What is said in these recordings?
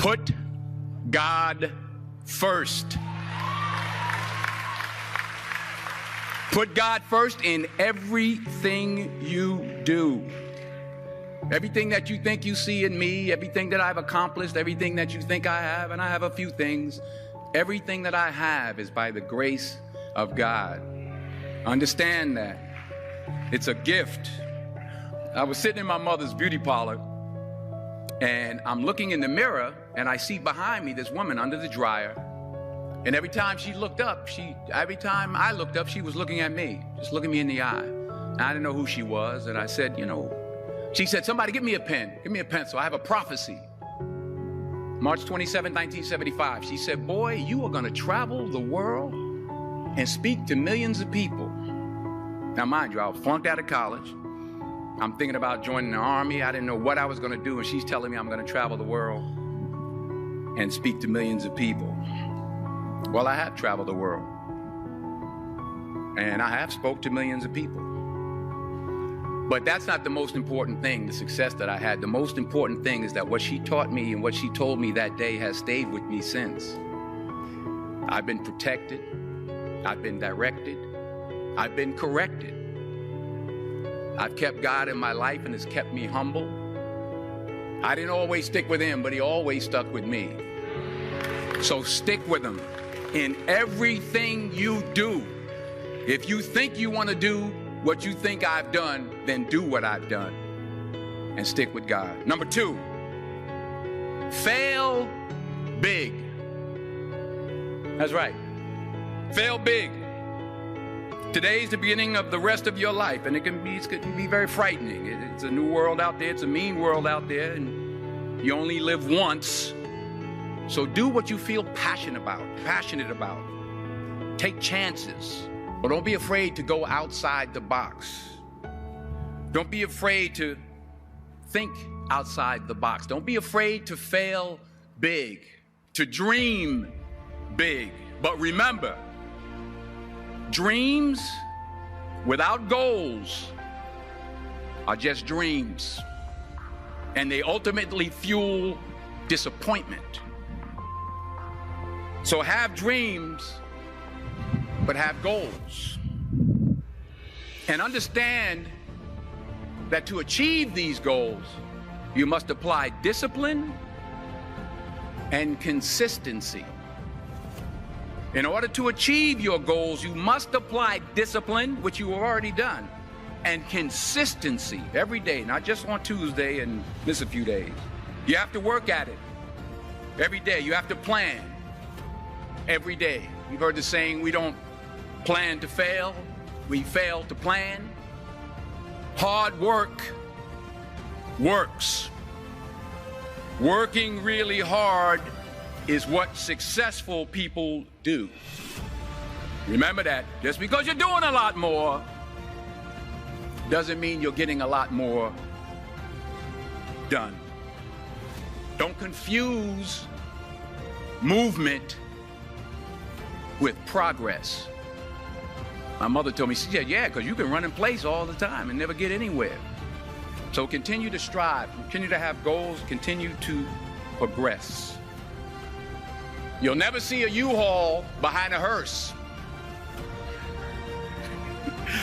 Put God first. Put God first in everything you do. Everything that you think you see in me, everything that I've accomplished, everything that you think I have, and I have a few things, everything that I have is by the grace of God. Understand that. It's a gift. I was sitting in my mother's beauty parlor, and I'm looking in the mirror, and I see behind me this woman under the dryer. And every time I looked up, she was looking at me, just looking me in the eye. And I didn't know who she was, and I said, she said, somebody give me a pen, give me a pencil. I have a prophecy. March 27, 1975. She said, boy, you are going to travel the world and speak to millions of people. Now, mind you, I was flunked out of college. I'm thinking about joining the army. I didn't know what I was going to do. And she's telling me I'm going to travel the world and speak to millions of people. Well, I have traveled the world. And I have spoke to millions of people. But that's not the most important thing, the success that I had. The most important thing is that what she taught me and what she told me that day has stayed with me since. I've been protected. I've been directed. I've been corrected. I've kept God in my life and it's kept me humble. I didn't always stick with him, but he always stuck with me. So stick with him in everything you do. If you think you want to do what you think I've done, then do what I've done and stick with God. Number 2, fail big. That's right. Fail big. Today's the beginning of the rest of your life, and it can be very frightening. It's a new world out there. It's a mean world out there, and you only live once. So do what you feel passionate about. Take chances. But don't be afraid to go outside the box. Don't be afraid to think outside the box. Don't be afraid to fail big, to dream big. But remember, dreams without goals are just dreams. And they ultimately fuel disappointment. So have dreams, but have goals. And understand that to achieve these goals, you must apply discipline and consistency. In order to achieve your goals, you must apply discipline, which you have already done, and consistency every day, not just on Tuesday and miss a few days. You have to work at it every day. You have to plan every day. You've heard the saying, we don't plan to fail, we fail to plan. Hard work works. Working really hard is what successful people do. Remember that. Just because you're doing a lot more doesn't mean you're getting a lot more done. Don't confuse movement with progress. My mother told me, she said, yeah, because you can run in place all the time and never get anywhere. So continue to strive, continue to have goals, continue to progress. You'll never see a U-Haul behind a hearse.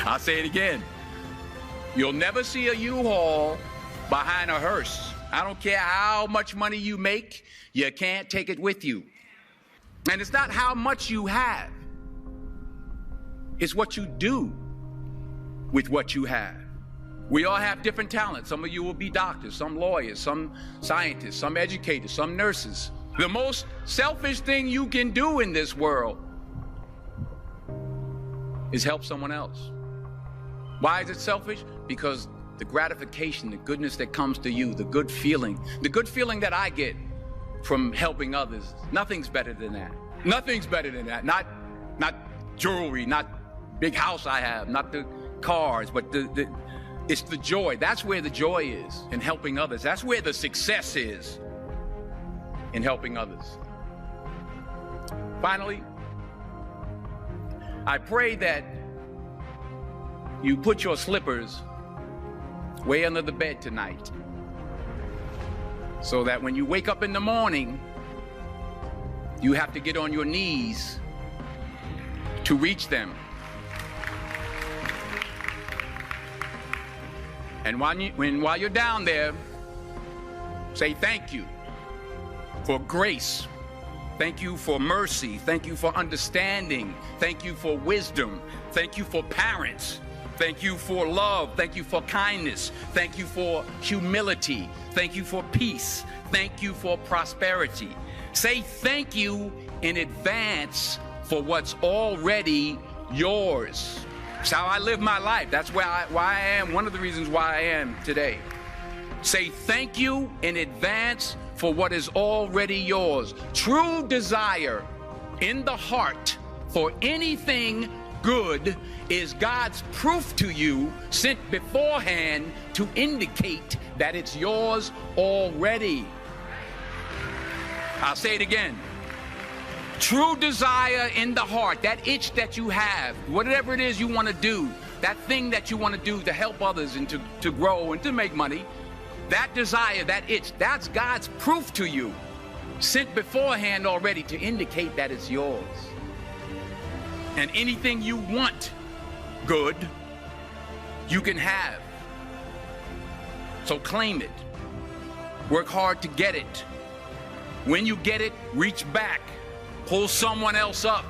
I'll say it again. You'll never see a U-Haul behind a hearse. I don't care how much money you make, you can't take it with you. And it's not how much you have. It's what you do with what you have. We all have different talents. Some of you will be doctors, some lawyers, some scientists, some educators, some nurses. The most selfish thing you can do in this world is help someone else. Why is it selfish? Because the gratification, the goodness that comes to you, the good feeling that I get from helping others, nothing's better than that. Nothing's better than that. Not jewelry, not big house I have, not the cars, but it's the joy. That's where the joy is, in helping others. That's where the success is, in helping others. Finally, I pray that you put your slippers way under the bed tonight, so that when you wake up in the morning, you have to get on your knees to reach them. And while you're down there, say thank you for grace. Thank you for mercy. Thank you for understanding. Thank you for wisdom. Thank you for parents. Thank you for love. Thank you for kindness. Thank you for humility. Thank you for peace. Thank you for prosperity. Say thank you in advance for what's already yours. That's how I live my life. That's why I am, one of the reasons why I am today. Say thank you in advance for what is already yours. True desire in the heart for anything good is God's proof to you, sent beforehand to indicate that it's yours already. I'll say it again. True desire in the heart, that itch that you have, whatever it is you want to do, that thing that you want to do to help others and to grow and to make money, that desire, that itch, that's God's proof to you, sent beforehand already to indicate that it's yours. And anything you want good, you can have. So claim it. Work hard to get it. When you get it, reach back. Pull someone else up.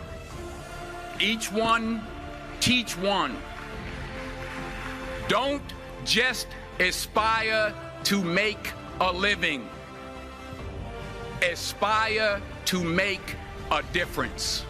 Each one, teach one. Don't just aspire to make a living. Aspire to make a difference.